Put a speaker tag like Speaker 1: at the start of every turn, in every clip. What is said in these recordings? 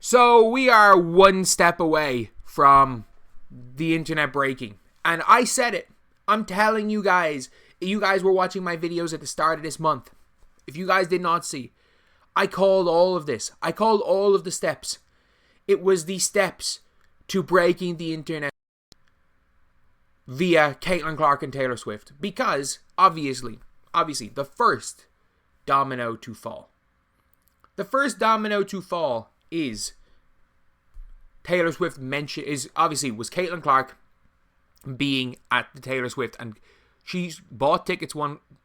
Speaker 1: So we are one step away from the internet breaking. And I said it. I'm telling you guys were watching my videos at the start of this month. If you guys did not see, I called all of this. I called all of the steps. It was the steps to breaking the internet via Caitlin Clark and Taylor Swift. Because, obviously, the first domino to fall. The first domino to fall is Taylor Swift was Caitlin Clark being at the Taylor Swift, and she bought tickets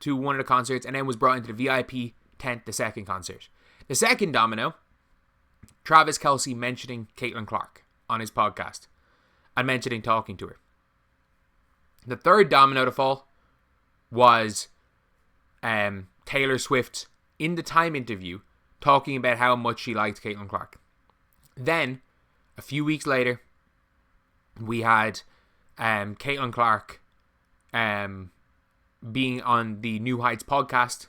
Speaker 1: to one of the concerts and then was brought into the VIP tent the second concert. The second domino, Travis Kelce mentioning Caitlin Clark on his podcast and mentioning talking to her. The third domino to fall was Taylor Swift in the Time interview talking about how much she liked Caitlin Clark. Then, a few weeks later, we had Caitlin Clark being on the New Heights podcast.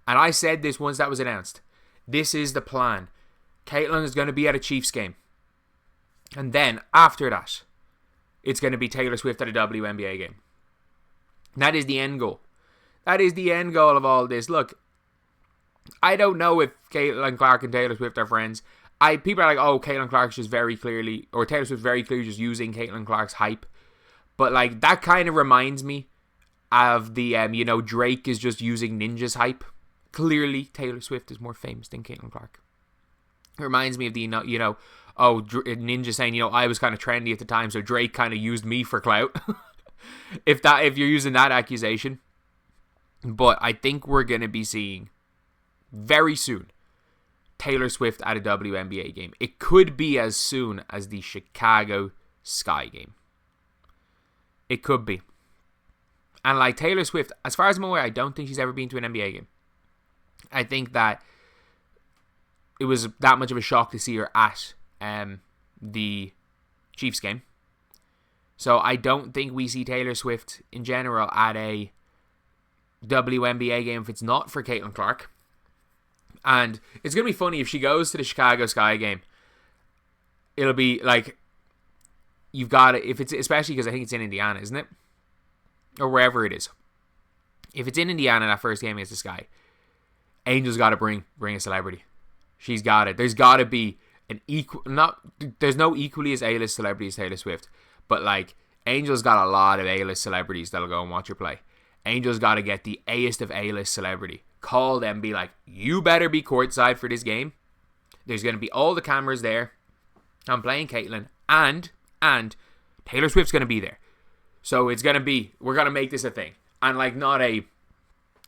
Speaker 1: And I said this once that was announced. This is the plan. Caitlin is going to be at a Chiefs game. And then, after that, it's going to be Taylor Swift at a WNBA game. That is the end goal. That is the end goal of all this. Look, I don't know if Caitlin Clark and Taylor Swift are friends. People are like, oh, Caitlin Clark's just very clearly, or Taylor Swift's very clearly just using Caitlin Clark's hype. But like, that kind of reminds me of the, Drake is just using Ninja's hype. Clearly, Taylor Swift is more famous than Caitlin Clark. It reminds me of the, Ninja saying, I was kind of trendy at the time, so Drake kind of used me for clout. if you're using that accusation. But I think we're going to be seeing very soon Taylor Swift at a WNBA game. It could be as soon as the Chicago Sky game. It could be. And like Taylor Swift, as far as I'm aware, I don't think she's ever been to an NBA game. I think that it was that much of a shock to see her at the Chiefs game. So I don't think we see Taylor Swift in general at a WNBA game if it's not for Caitlin Clark. And it's going to be funny if she goes to the Chicago Sky game. It'll be like, you've got it, if it's, especially because I think it's in Indiana, isn't it? Or wherever it is. If it's in Indiana, that first game against the Sky, Angel's got to bring a celebrity. She's got it. There's got to be an there's no equally as A-list celebrity as Taylor Swift. But like, Angel's got a lot of A-list celebrities that'll go and watch her play. Angel's got to get the A-est of A-list celebrity. Call them, be like, you better be courtside for this game. There's going to be all the cameras there. I'm playing Caitlin. And Taylor Swift's going to be there. So it's going to be, we're going to make this a thing. And like, not in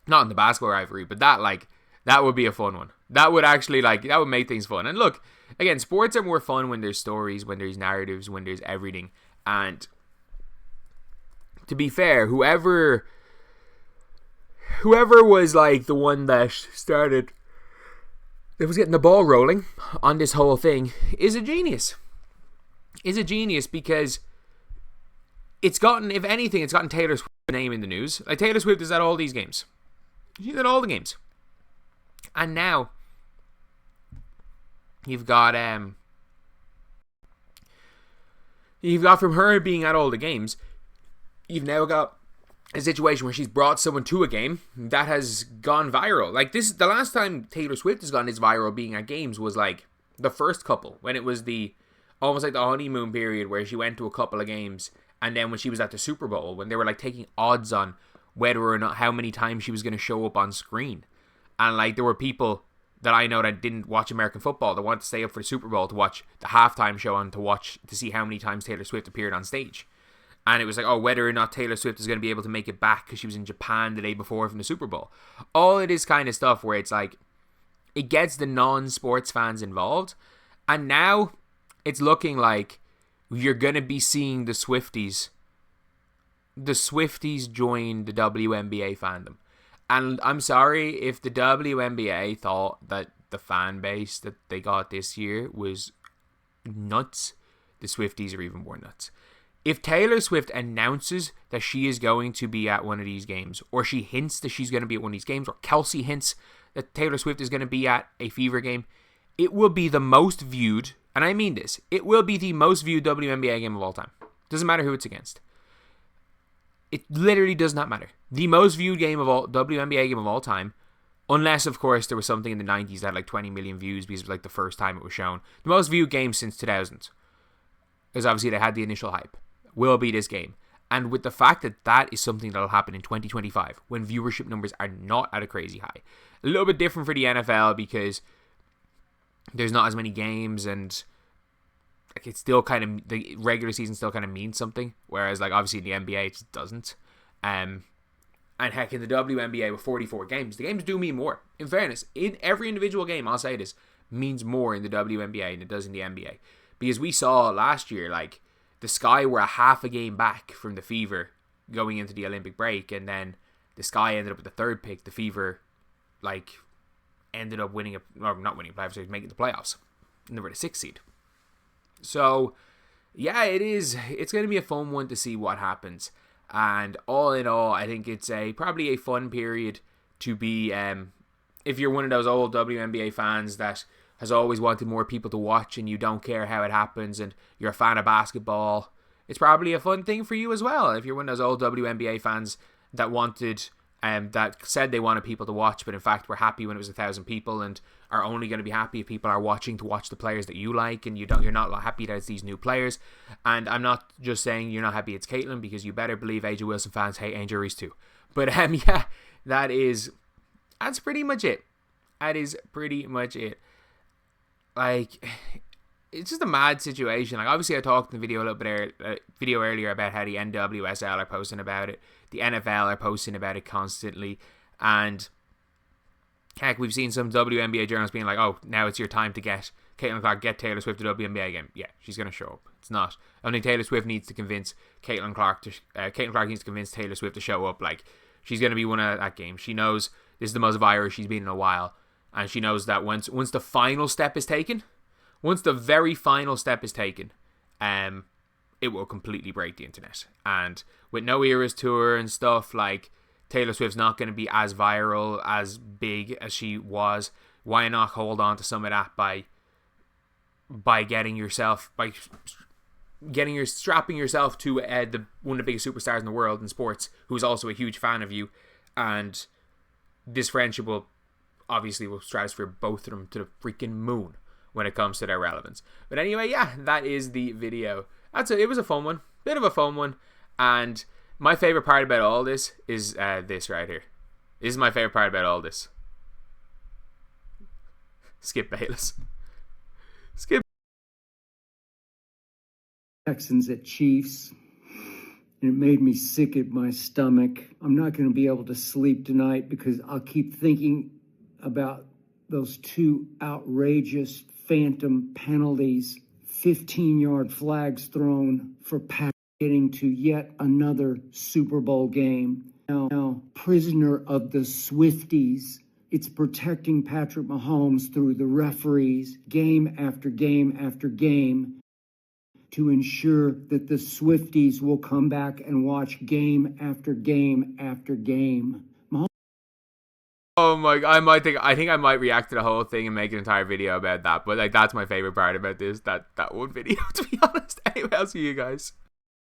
Speaker 1: the basketball rivalry, but that would be a fun one. That would actually, that would make things fun. And look, again, sports are more fun when there's stories, when there's narratives, when there's everything. And to be fair, whoever was like the one that started, that was getting the ball rolling on this whole thing, is a genius. Because it's gotten, if anything, it's gotten Taylor Swift's name in the news. Like, Taylor Swift is at all these games. She's at all the games. And now you've got from her being at all the games, you've now got a situation where she's brought someone to a game that has gone viral. Like, this, the last time Taylor Swift has gone this viral being at games was like the first couple, when it was almost like the honeymoon period where she went to a couple of games, and then when she was at the Super Bowl, when they were like taking odds on whether or not how many times she was going to show up on screen. And like, there were people that I know that didn't watch American football that wanted to stay up for the Super Bowl to watch the halftime show and to see how many times Taylor Swift appeared on stage. And it was like, oh, whether or not Taylor Swift is going to be able to make it back because she was in Japan the day before from the Super Bowl. All of this kind of stuff where it's like, it gets the non-sports fans involved. And now it's looking like you're going to be seeing the Swifties join the WNBA fandom. And I'm sorry if the WNBA thought that the fan base that they got this year was nuts. The Swifties are even more nuts. If Taylor Swift announces that she is going to be at one of these games, or she hints that she's going to be at one of these games, or Kelce hints that Taylor Swift is going to be at a Fever game, it will be the most viewed and I mean this, it will be the most viewed WNBA game of all time. Doesn't matter who it's against. It literally does not matter. The most viewed WNBA game of all time, unless, of course, there was something in the 90s that had like 20 million views because it was like the first time it was shown. The most viewed game since 2000, because obviously they had the initial hype, will be this game. And with the fact that that is something that will happen in 2025, when viewership numbers are not at a crazy high. A little bit different for the NFL because there's not as many games, and like it's still kind of, the regular season still kind of means something, whereas like obviously in the NBA it just doesn't. And heck, in the WNBA with 44 games, the games do mean more. In fairness, in every individual game, I'll say this, means more in the WNBA than it does in the NBA. Because we saw last year, like, the Sky were a half a game back from the Fever going into the Olympic break, and then the Sky ended up with the third pick. The Fever, like, ended up winning, making the playoffs. And they were the 6th seed. So, yeah, it's going to be a fun one to see what happens. And all in all, I think it's probably a fun period to be, if you're one of those old WNBA fans that has always wanted more people to watch and you don't care how it happens and you're a fan of basketball, it's probably a fun thing for you as well. If you're one of those old WNBA fans that wanted, that said they wanted people to watch, but in fact were happy when it was 1,000 people and are only going to be happy if people are watching to watch the players that you like, and you're not happy that it's these new players. And I'm not just saying you're not happy it's Caitlin, because you better believe AJ Wilson fans hate Angel Reese too. But yeah, that's pretty much it. That is pretty much it. Like, it's just a mad situation. Like, obviously I talked in the video video earlier about how the NWSL are posting about it, the NFL are posting about it constantly, and heck, we've seen some WNBA journalists being like, oh, now it's your time to get Caitlin Clark, get Taylor Swift to the WNBA game. Yeah, she's going to show up. It's not. I think Taylor Swift needs to convince Caitlin Clark needs to convince Taylor Swift to show up. Like, she's going to be one of that game. She knows this is the most viral she's been in a while, and she knows that once the final step is taken, once the very final step is taken, it will completely break the internet. And with no Eras tour and stuff, like, Taylor Swift's not going to be as viral, as big as she was. Why not hold on to some of that by strapping yourself to one of the biggest superstars in the world in sports, who's also a huge fan of you, and this friendship will stratosphere both of them to the freaking moon when it comes to their relevance. But anyway, yeah, that is the video. It was a fun one, bit of a fun one, and my favorite part about all this is this right here. This is my favorite part about all this. Skip Bayless. Skip.
Speaker 2: Texans at Chiefs, and it made me sick at my stomach. I'm not going to be able to sleep tonight because I'll keep thinking about those two outrageous phantom penalties, 15-yard flags thrown for Pat getting to yet another Super Bowl game. Now, prisoner of the Swifties. It's protecting Patrick Mahomes through the referees game after game after game to ensure that the Swifties will come back and watch game after game after game.
Speaker 1: Oh my god, I think I might react to the whole thing and make an entire video about that, but like, that's my favorite part about this, that one video, to be honest. Anyway, I'll see you guys.